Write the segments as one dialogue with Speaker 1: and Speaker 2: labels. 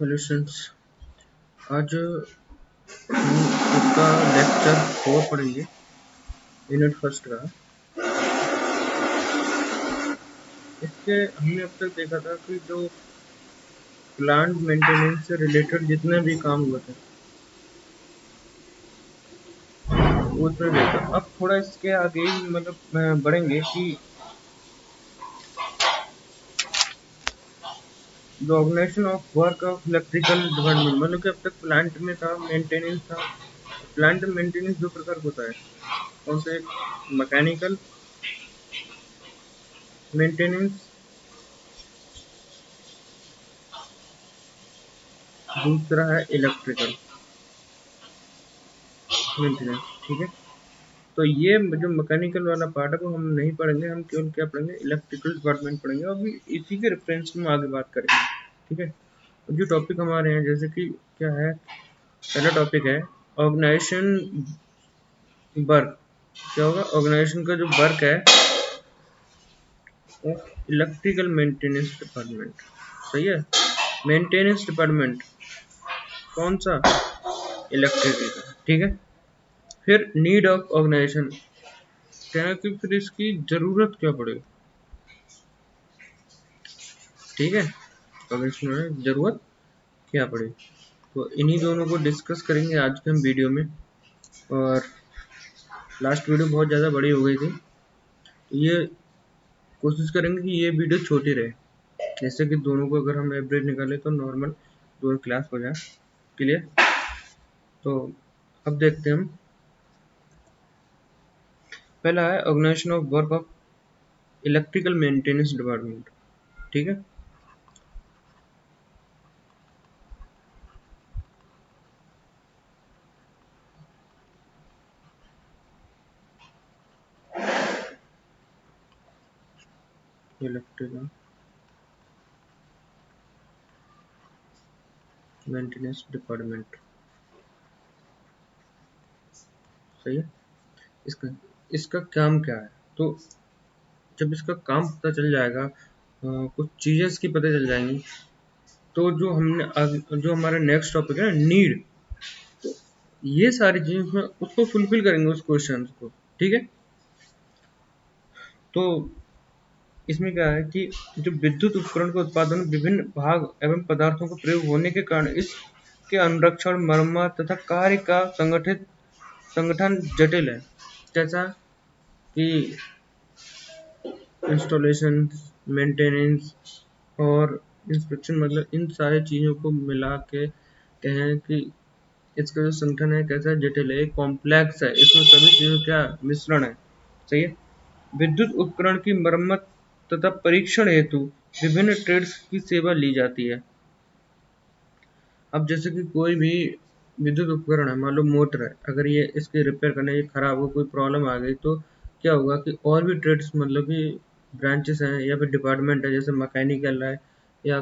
Speaker 1: Solutions. आज हम इसका लेक्चर 4 पढ़ेंगे, यूनिट फर्स्ट का। इसके हमने अब तक देखा था कि जो प्लांट मेंटेनेंस से रिलेटेड जितने भी काम हुए थे वो उसमें देखा। अब थोड़ा इसके आगे मतलब बढ़ेंगे कि जो organisation of work of electrical department, मतलब कि अब तक प्लांट में था, मेंटेनेंस था। प्लांट मेंटेनेंस दो प्रकार का होता है। कौन सा? एक मैकेनिकल मेंटेनेंस, दूसरा है इलेक्ट्रिकल मेंटेनेंस। ठीक है, तो ये जो मैकेनिकल वाला पार्ट है वो हम नहीं पढ़ेंगे, हम केवल क्या पढ़ेंगे, इलेक्ट्रिकल डिपार्टमेंट पढ़ेंगे और भी इसी के रेफरेंस में आगे बात करेंगे। ठीक है, तो जो टॉपिक हमारे हैं जैसे कि क्या है, पहला टॉपिक है ऑर्गेनाइजेशन वर्क। क्या होगा? ऑर्गेनाइजेशन का जो वर्क है वो इलेक्ट्रिकल मेंटेनेंस डिपार्टमेंट। सही है, मेंटेनेंस डिपार्टमेंट कौन सा? इलेक्ट्रिकल का। ठीक है, फिर नीड ऑफ ऑर्गेनाइजेशन, क्या है कि फिर इसकी जरूरत क्या पड़ेगी। ठीक है, ऑर्गेनाइजेशन में जरूरत क्या पड़ेगी, तो इन्हीं दोनों को डिस्कस करेंगे आज के हम वीडियो में। और लास्ट वीडियो बहुत ज़्यादा बड़ी हो गई थी, ये कोशिश करेंगे कि ये वीडियो छोटी रहे, जैसे कि दोनों को अगर हम एवरेज निकालें तो नॉर्मल दोनों क्लास हो जाए। क्लियर? तो अब देखते हैं हम। पहला है organisation of work of electrical maintenance department. ठीक है, इलेक्ट्रिकल मेंटेनेंस डिपार्टमेंट। सही है, इसका इसका काम क्या है, तो जब इसका काम पता चल जाएगा, कुछ चीजें इसकी पता चल जाएंगी, तो जो हमारा नेक्स्ट टॉपिक है नीड, तो ये सारी चीजें उसमें उसको फुलफिल करेंगे उस क्वेश्चन को। ठीक है, तो इसमें क्या है कि जो विद्युत उपकरण के उत्पादन में विभिन्न भाग एवं पदार्थों का प्रयोग होने के कारण इसके अनुरक्षण, मरम्मत तथा कार्य का संगठन जटिल है। जैसा कि इंस्टॉलेशन, मेंटेनेंस और इंस्पेक्शन, मतलब इन सारे चीज़ों को मिला के कहें कि इसका जो संगठन है कैसा जटिल है, कॉम्प्लेक्स है, इसमें सभी चीज़ों का मिश्रण है। सही है, विद्युत उपकरण की मरम्मत तथा परीक्षण हेतु विभिन्न ट्रेड्स की सेवा ली जाती है। अब जैसे कि कोई भी विद्युत उपकरण है, मान लो मोटर है, अगर ये इसके रिपेयर करने ये खराब हो, कोई प्रॉब्लम आ गई, तो क्या होगा कि और भी ट्रेड्स, मतलब कि ब्रांचेस हैं या फिर डिपार्टमेंट है, जैसे मैकेनिकल है या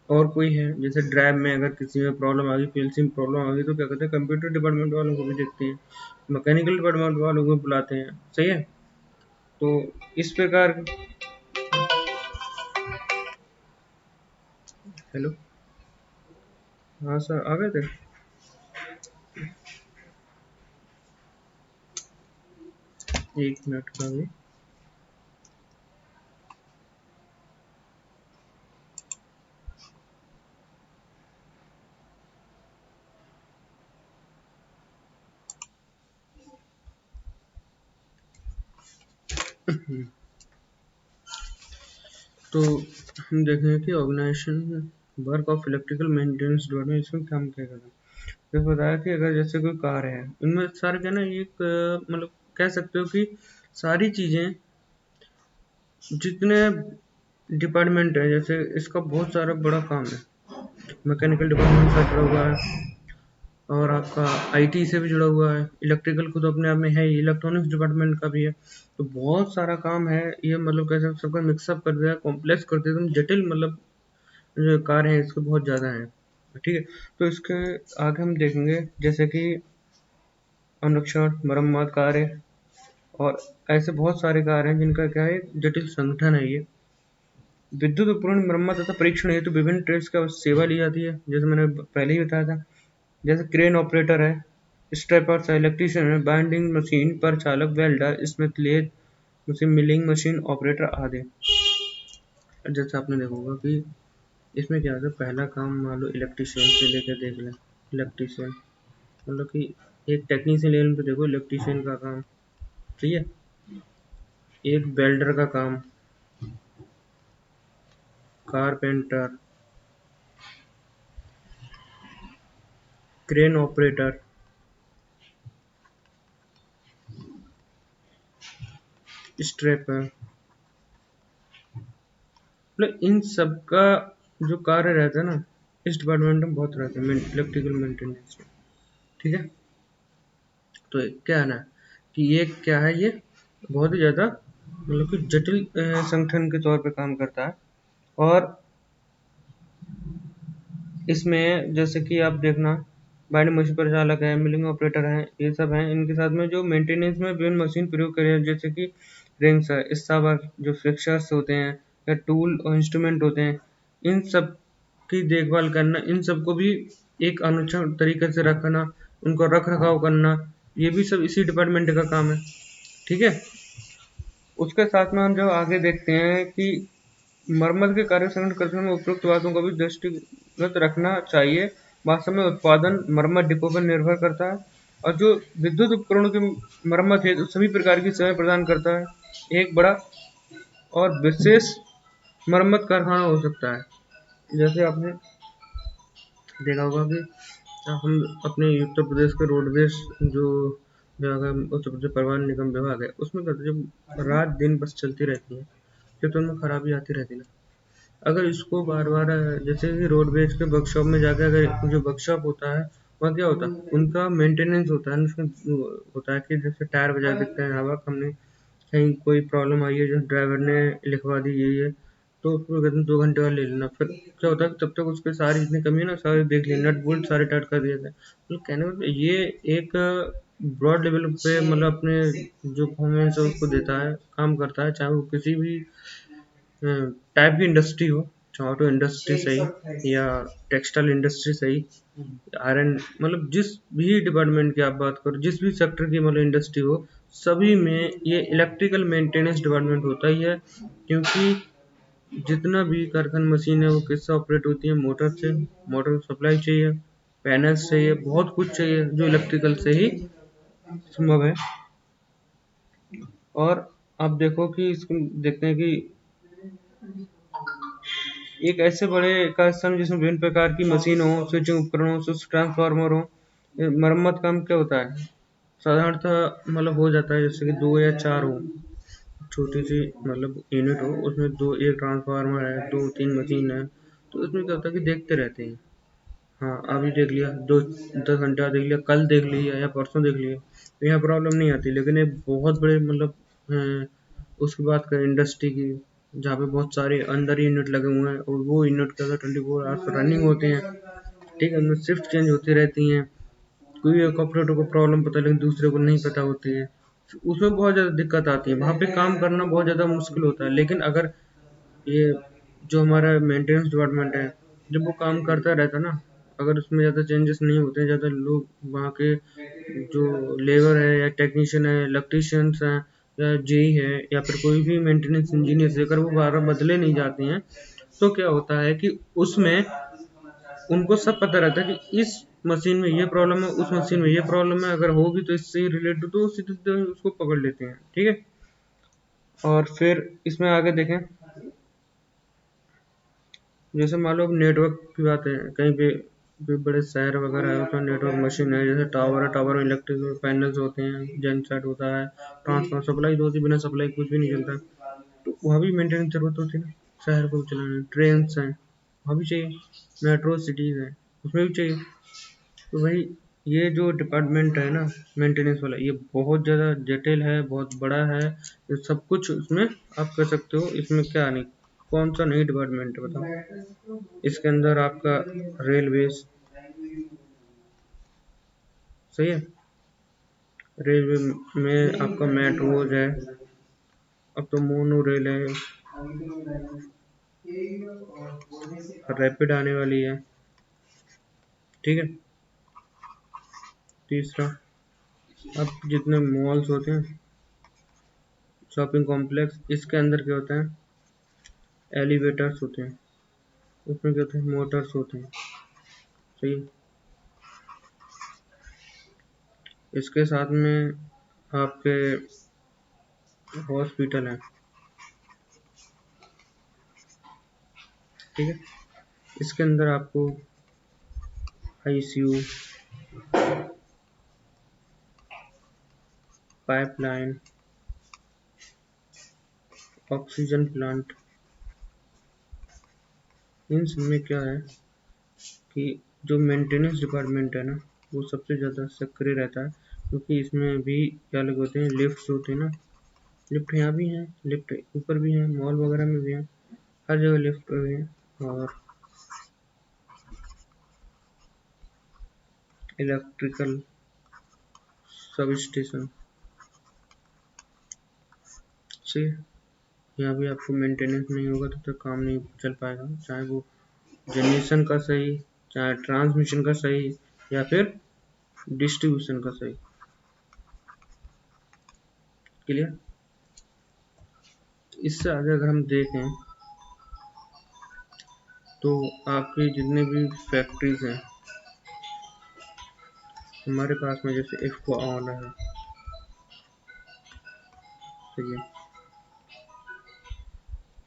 Speaker 1: और कोई है, जैसे ड्राइव में अगर किसी में प्रॉब्लम आ गई, पीएलसी में प्रॉब्लम आ गई, तो क्या करते हैं, कंप्यूटर डिपार्टमेंट वालों को भी देखते हैं, मैकेनिकल डिपार्टमेंट वालों को बुलाते हैं। सही है, तो इस प्रकार। हेलो, हाँ सर, आ गए थे। एक मिनट का भी। तो हम देखेंगे कि organisation work of electrical maintenance department, इसमें काम क्या करता है। जैसे बताया कि अगर जैसे कोई कार है, इनमें सारे क्या ना, एक मतलब कह सकते हो कि सारी चीजें जितने डिपार्टमेंट है, जैसे इसका बहुत सारा बड़ा काम है, मैकेनिकल डिपार्टमेंट से जुड़ा हुआ है और आपका आईटी से भी जुड़ा हुआ है, इलेक्ट्रिकल खुद अपने आप में है, इलेक्ट्रॉनिक्स डिपार्टमेंट का भी है। तो बहुत सारा काम है ये, मतलब कैसे सबका मिक्सअप कर दिया, कॉम्प्लेक्स कर दिया, एकदम जटिल, मतलब जो कार्य है इसके बहुत ज़्यादा है। ठीक है, तो इसके आगे हम देखेंगे जैसे कि अनुरक्षण, मरम्मत कार्य और ऐसे बहुत सारे कार्य हैं जिनका क्या है, जटिल संगठन है ये। विद्युत उपकरण मरम्मत तथा परीक्षण हेतु विभिन्न ट्रेड्स का सेवा ली जाती है, जैसे मैंने पहले ही बताया था। जैसे क्रेन ऑपरेटर है, स्ट्रैपर्स है, इलेक्ट्रीशियन है, बाइंडिंग मशीन पर चालक, welder, smith, lathe machine, milling machine operator आदि। जैसे आपने देखा होगा कि इसमें क्या होता है, पहला काम मान लो इलेक्ट्रीशियन से लेकर देख लें। इलेक्ट्रीशियन मतलब कि एक टेक्नीशियन लेवल पे देखो इलेक्ट्रीशियन का काम, ठीक है। एक वेल्डर का काम, कारपेंटर, क्रेन ऑपरेटर, स्ट्रैपर, मतलब इन सब का जो कार्य रहता है ना, इस डिपार्टमेंट में बहुत रहता है इलेक्ट्रिकल मेंटेनेंस में, ठीक है। तो क्या है ना कि ये क्या है, ये बहुत ही ज़्यादा मतलब कि जटिल संगठन के तौर पे काम करता है। और इसमें जैसे कि आप देखना, बाइंडिंग मशीन परिचालक है, मिलिंग ऑपरेटर हैं, ये सब हैं। इनके साथ में जो मेंटेनेंस में विभिन्न मशीन प्रयोग करे हैं, जैसे कि रिंग्स है, स्टावर, जो फिक्सर्स होते हैं या टूल और इंस्ट्रूमेंट होते हैं, इन सब की देखभाल करना, इन सबको भी एक अनुच्छन तरीके से रखना, उनको रख रखाव करना, ये भी सब इसी डिपार्टमेंट का काम है, ठीक है। उसके साथ में हम जब आगे देखते हैं कि मरम्मत के कार्य संगठन करने में उपयुक्त बातों का भी दृष्टिगत रखना चाहिए। वास्तव में उत्पादन मरम्मत डिपो पर निर्भर करता है, और जो विद्युत उपकरणों की मरम्मत है तो सभी प्रकार की सेवाएं प्रदान करता है। एक बड़ा और विशेष मरम्मत कारखाना हो सकता है। जैसे आपने देखा होगा कि हम अपने उत्तर प्रदेश के रोडवेज जो विभाग है, उत्तर प्रदेश परिवहन निगम विभाग है, उसमें क्या होता है, जब रात दिन बस चलती रहती है फिर तो उनमें खराबी आती रहती है ना। अगर इसको बार बार जैसे कि रोडवेज के वर्कशॉप में जाकर, अगर जो वर्कशॉप होता है वहाँ क्या होता है, उनका मेंटेनेंस होता है, उसमें होता है कि जैसे टायर बजा देते हैं, हवा हमने कहीं कोई प्रॉब्लम आई है जो ड्राइवर ने लिखवा दी यही है, तो उसको कहते हैं 2 घंटे और ले लेना। फिर क्या होता है तब तक उसके सारी जितनी कमी है ना सारे देख लिए, नट बोल्ट सारे टाइट कर दिए थे। मतलब कहने का मतलब ये एक ब्रॉड लेवल पे मतलब अपने जो परफॉर्मेंस है उसको देता है, काम करता है, चाहे वो किसी भी टाइप की इंडस्ट्री हो, चाहे ऑटो इंडस्ट्री सही या टेक्सटाइल इंडस्ट्री सही, आयरन, मतलब जिस भी डिपार्टमेंट की आप बात करो, जिस भी सेक्टर की मतलब इंडस्ट्री हो, सभी में ये इलेक्ट्रिकल मेंटेनेंस डिपार्टमेंट होता ही है। क्योंकि जितना भी कारखाना मशीन है वो किससे ऑपरेट होती है, मोटर से। मोटर सप्लाई चाहिए, पैनल्स चाहिए, बहुत कुछ चाहिए जो इलेक्ट्रिकल से ही संभव है। और आप देखो कि इसको देखते हैं कि एक ऐसे बड़े कार्यस्थान जिसमें विभिन्न प्रकार की मशीन हो, स्विचिंग उपकरण हो, स्विच ट्रांसफार्मर हो, मरम्मत काम क्या होता है साधारणतः मतलब हो जाता है, जैसे कि 2 या 4 हो, छोटी सी मतलब यूनिट हो, उसमें दो, एक ट्रांसफार्मर है, 2-3 मशीन है, तो उसमें क्या होता है कि देखते रहते हैं। हाँ अभी देख लिया, 10 घंटा देख लिया, कल देख लिया या परसों देख लिया, तो यहाँ प्रॉब्लम नहीं आती। लेकिन एक बहुत बड़े मतलब उसकी बात करें इंडस्ट्री की, जहाँ पे बहुत सारे अंदर ही यूनिट लगे हुए हैं और वो यूनिट का 24 आवर्स रनिंग होते हैं, ठीक है, उनमें शिफ्ट चेंज होती रहती हैं। कोई एक ऑपरेटर को प्रॉब्लम पता है लेकिन दूसरे को नहीं पता होती है, उसमें बहुत ज़्यादा दिक्कत आती है, वहाँ पे काम करना बहुत ज़्यादा मुश्किल होता है। लेकिन अगर ये जो हमारा मेंटेनेंस डिपार्टमेंट है, जब वो काम करता रहता ना, अगर उसमें ज़्यादा चेंजेस नहीं होते, ज़्यादा लोग वहाँ के जो लेबर है या टेक्नीशियन है, इलेक्ट्रीशियंस हैं या जेई है या फिर कोई भी मेंटेनेंस इंजीनियर, अगर वो बार बार बदले नहीं जाते हैं, तो क्या होता है कि उसमें उनको सब पता रहता है कि इस मशीन में ये प्रॉब्लम है, उस मशीन में ये प्रॉब्लम है, अगर होगी तो इससे ही रिलेटेड, तो सीधे उसको पकड़ लेते हैं, ठीक है। और फिर इसमें आगे देखें, जैसे मान लो नेटवर्क की बात है, कहीं पे भी बड़े शहर वगैरह है उसमें नेटवर्क मशीन है, जैसे टावर है, टावर में इलेक्ट्रिक पैनल्स होते हैं, जेन सेट होता है, ट्रांसफार्मर, सप्लाई तो होती है, बिना सप्लाई कुछ भी नहीं चलता, तो वहाँ भी मेंटेनेंस जरूरत होती है ना, शहर को चलाने। ट्रेन हैं वहाँ भी चाहिए, मेट्रो सिटीज़ हैं उसमें भी चाहिए। तो भाई ये जो डिपार्टमेंट है ना मेंटेनेंस वाला, ये बहुत ज़्यादा जटिल है, बहुत बड़ा है, ये सब कुछ उसमें आप कर सकते हो। इसमें क्या नहीं, कौन सा नहीं डिपार्टमेंट है बताओ। इसके अंदर आपका रेलवेज सही है, रेलवे में आपका मेट्रोज है, अब तो मोनो रेल है, रैपिड आने वाली है। ठीक है। तीसरा, अब जितने मॉल्स होते हैं, शॉपिंग कॉम्प्लेक्स, इसके अंदर क्या होता है, एलिवेटर्स होते हैं, उसमें क्या होते हैं, मोटर्स होते हैं। सही है। इसके साथ में आपके हॉस्पिटल है। ठीक है। इसके अंदर आपको आईसीयू, पाइपलाइन, ऑक्सीजन प्लांट, इन सब में क्या है कि जो मेंटेनेंस डिपार्टमेंट है ना, वो सबसे ज़्यादा सक्रिय रहता है, क्योंकि इसमें भी क्या लगे होते हैं, लिफ्ट होते हैं ना। लिफ्ट यहाँ भी हैं, लिफ्ट ऊपर भी हैं, मॉल वगैरह में भी हैं, हर जगह लिफ्ट भी हैं। और इलेक्ट्रिकल सब स्टेशन से, यहाँ भी आपको मेंटेनेंस नहीं होगा तब तक काम नहीं चल पाएगा, चाहे वो जनरेशन का सही, चाहे ट्रांसमिशन का सही, या फिर डिस्ट्रीब्यूशन का सही। क्लियर। इससे आगे अगर हम देखें तो आपके जितने भी फैक्ट्रीज हैं हमारे पास में, जैसे इफ्को आना है, ठीक है,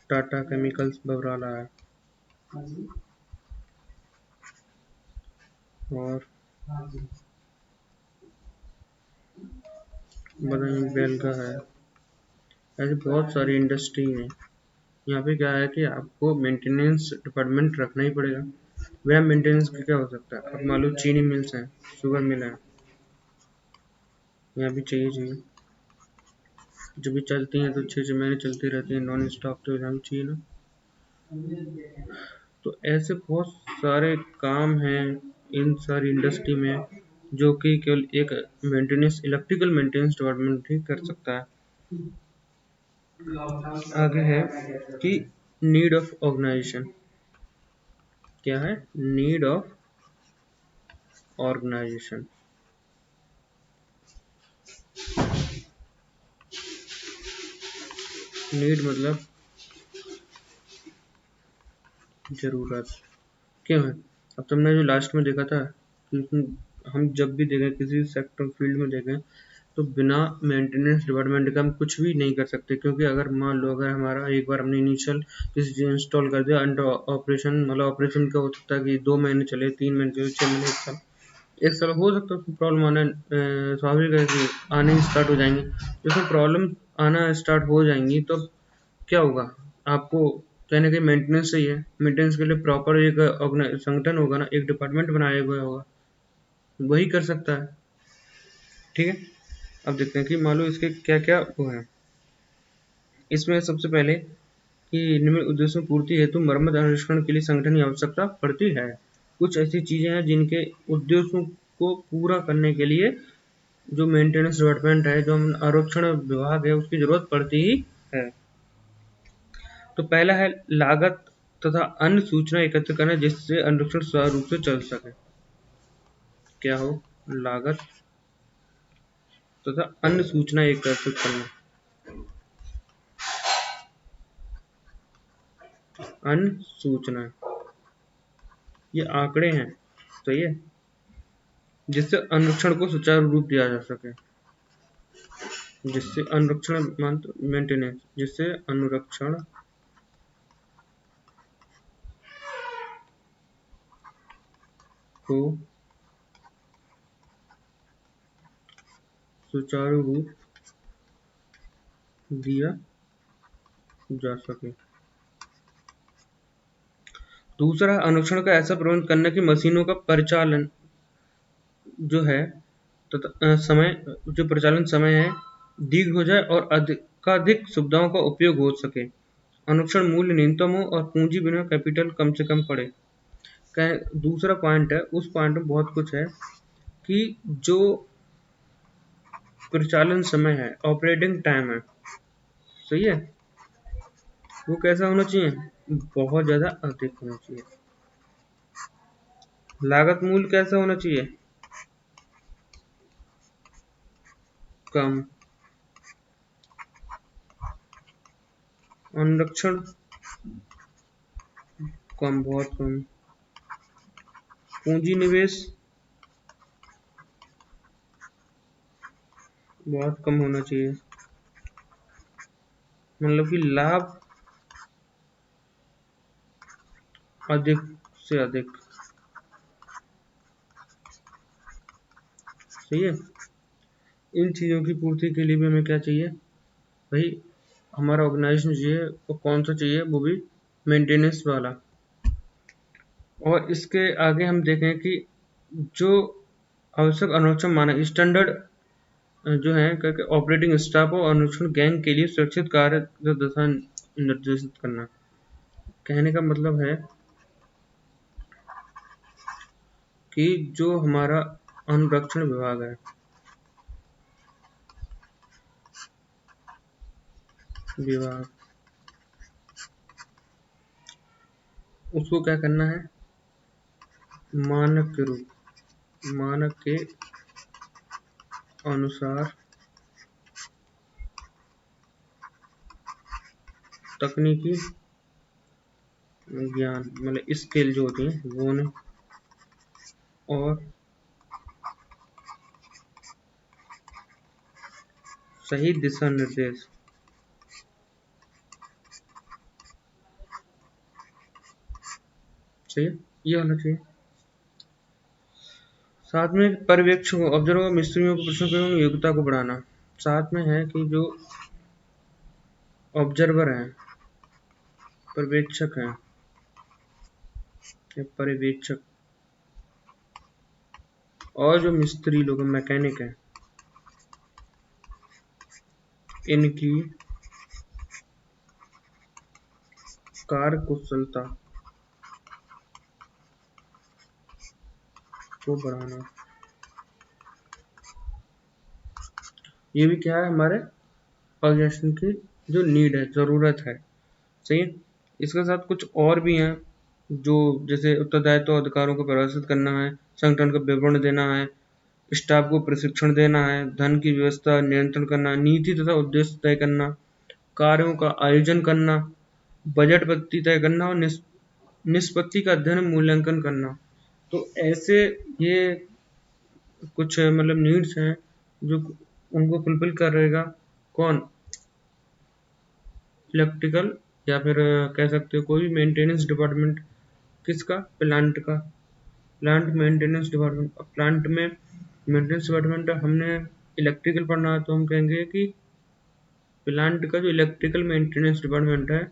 Speaker 1: टाटा केमिकल्स बबराला है, और बदायूं बेलगा है। ऐसी बहुत सारी इंडस्ट्री हैं। यहाँ पे क्या है कि आपको मेंटेनेंस डिपार्टमेंट रखना ही पड़ेगा। बिना मेंटेनेंस के क्या हो सकता है। अब मान लो चीनी मिल्स हैं, शुगर मिल है, यहाँ भी चाहिए। जब भी चलती हैं तो 6 6 महीने चलती रहती हैं नॉन स्टॉप, तो यहाँ भी चाहिए ना। तो ऐसे बहुत सारे काम हैं इन सारी इंडस्ट्री में, जो कि केवल एक मेंटेनेंस, इलेक्ट्रिकल मेंटेनेंस डिपार्टमेंट ही कर सकता है। आगे है कि नीड ऑफ ऑर्गेनाइजेशन। क्या है नीड ऑफ ऑर्गेनाइजेशन? नीड मतलब जरूरत। क्यों है? अब तुमने जो लास्ट में देखा था कि हम जब भी देखें किसी सेक्टर फील्ड में देखें तो बिना मेंटेनेंस डिपार्टमेंट का हम कुछ भी नहीं कर सकते, क्योंकि अगर मान लो अगर हमारा एक बार हमने इनिशियल किसी चीज़ इंस्टॉल कर दिया, अंडर ऑपरेशन, मतलब ऑपरेशन का हो सकता है कि 2 महीने चले, 3 महीने चले, 6 महीने, 1 साल, 1 साल हो सकता है उसमें प्रॉब्लम आना। स्वाभाविक है कि आने स्टार्ट हो जाएंगे। जैसे प्रॉब्लम आना स्टार्ट हो जाएंगी तो क्या होगा, आपको कहीं ना कहीं मेंटेनेंस चाहिए। मेंटेनेंस के लिए प्रॉपर एक संगठन होगा ना, एक डिपार्टमेंट बनाया गया होगा, वही कर सकता है। ठीक है। अब देखते हैं कि मान लो इसके क्या क्या वो है। इसमें सबसे पहले कि निम्न उद्देश्यों की पूर्ति हेतु मरम्मत अनुष्करण के लिए संगठन की आवश्यकता पड़ती है। कुछ ऐसी चीजें हैं जिनके उद्देश्यों को पूरा करने के लिए जो मेंटेनेंस डिपार्टमेंट है, जो आरक्षण विभाग है, उसकी जरूरत पड़ती ही है। तो पहला है लागत तथा अन्य सूचना एकत्र करना, जिससे अनुरक्षण सुचारू रूप से चल सके। क्या हो? लागत तथा अन्य सूचना एकत्रित करना। अन्य सूचना, ये आंकड़े हैं, सही है, जिससे अनुरक्षण को सुचारू रूप दिया जा सके। जिससे अनुरक्षण मेंटेनेंस, जिससे अनुरक्षण को सुचारू रूप दिया जा सके। दूसरा, अनुरक्षण का ऐसा प्रबंध करना कि मशीनों का परिचालन जो है तथा समय, जो परिचालन समय है, दीर्घ हो जाए और अधिकाधिक सुविधाओं का उपयोग हो सके। अनुरक्षण मूल्य न्यूनतम हो और पूंजी बिना कैपिटल कम से कम पड़े। दूसरा पॉइंट है, उस पॉइंट में बहुत कुछ है कि जो परिचालन समय है, ऑपरेटिंग टाइम है, सही है, वो कैसा होना चाहिए, बहुत ज़्यादा अधिक होना चाहिए। लागत मूल्य कैसा होना चाहिए? कम। अनुरक्षण कम, बहुत कम। पूंजी निवेश बहुत कम होना चाहिए, मतलब कि लाभ अधिक से अधिक। सही है। इन चीज़ों की पूर्ति के लिए भी हमें क्या चाहिए भाई? हमारा ऑर्गेनाइजेशन चाहिए, और कौन सा चाहिए? वो भी मेंटेनेंस वाला। और इसके आगे हम देखें कि जो आवश्यक अनुरक्षण मानक स्टैंडर्ड जो है करके ऑपरेटिंग स्टाफ और अनुरक्षण गैंग के लिए सुरक्षित कार्य दशा निर्देशित करना। कहने का मतलब है कि जो हमारा अनुरक्षण विभाग है, उसको क्या करना है? मानक के अनुसार तकनीकी ज्ञान, मतलब स्किल जो होती है वो ने, और सही दिशा निर्देश चाहिए, ये होना चाहिए। साथ में पर्यवेक्षकों, ऑब्जर्वर, मिस्त्रियों को प्रशिक्षण की योग्यता को बढ़ाना। साथ में है कि जो ऑब्जर्वर हैं, पर्यवेक्षक हैं, पर्यवेक्षक, और जो मिस्त्री लोग हैं, मैकेनिक हैं, इनकी कार्य कुशलता को बढ़ाना। ये भी क्या है? हमारे ऑर्गेनाइजेशन की जो नीड है, जरूरत है। सही है। इसके साथ कुछ और भी हैं, जो जैसे उत्तरदायित्व अधिकारों को परिभाषित करना है, संगठन को विवरण देना है, स्टाफ को प्रशिक्षण देना है, धन की व्यवस्था नियंत्रण करना, नीति तथा उद्देश्य तय करना, कार्यों का आयोजन करना, बजट पद्धति तय करना, और निष्पत्ति का अध्ययन मूल्यांकन करना। तो ऐसे ये कुछ मतलब नीड्स हैं जो उनको फुलफिल करेगा कौन? इलेक्ट्रिकल, या फिर कह सकते हो कोई भी मेंटेनेंस डिपार्टमेंट। किसका? प्लांट का। Plant maintenance department. प्लांट में मेंटेनेंस डिपार्टमेंट हमने इलेक्ट्रिकल पढ़ना है, तो हम कहेंगे कि प्लांट का जो इलेक्ट्रिकल मेंटेनेंस डिपार्टमेंट है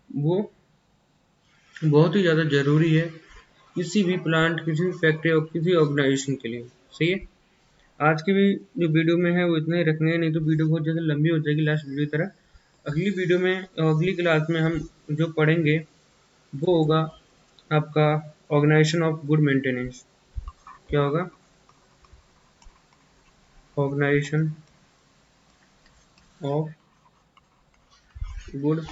Speaker 1: वो बहुत ही ज़्यादा ज़रूरी है किसी भी प्लांट, किसी भी फैक्ट्री और किसी ऑर्गेनाइजेशन के लिए। सही है। आज की भी जो वीडियो में है वो इतना ही रखने, नहीं तो वीडियो बहुत ज़्यादा लंबी हो जाएगी लास्ट वीडियो की तरह। अगली वीडियो में, अगली क्लास में हम जो पढ़ेंगे वो होगा आपका ऑर्गेनाइजेशन ऑफ गुड मेंटेनेंस। क्या होगा? ऑर्गेनाइजेशन ऑफ गुड,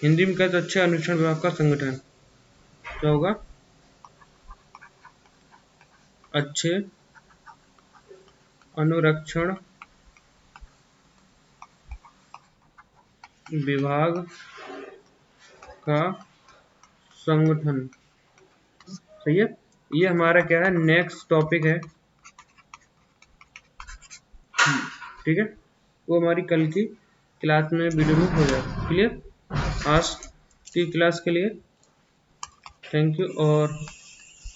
Speaker 1: हिंदी में कहते अच्छे अनुरक्षण विभाग का संगठन। क्या होगा? अच्छे अनुरक्षण विभाग का संगठन। सही है। ये हमारा क्या है? नेक्स्ट टॉपिक है। ठीक है। वो हमारी कल की क्लास में वीडियो में हो जाए। क्लियर? आज की क्लास के लिए थैंक यू, और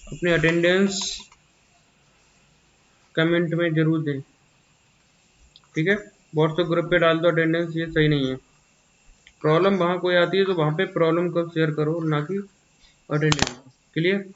Speaker 1: अपने अटेंडेंस कमेंट में जरूर दें। ठीक है। व्हाट्सएप ग्रुप पे डाल दो अटेंडेंस, ये सही नहीं है। प्रॉब्लम वहाँ कोई आती है तो वहाँ पे प्रॉब्लम को शेयर करो, ना कि अटेंडेंस। क्लियर?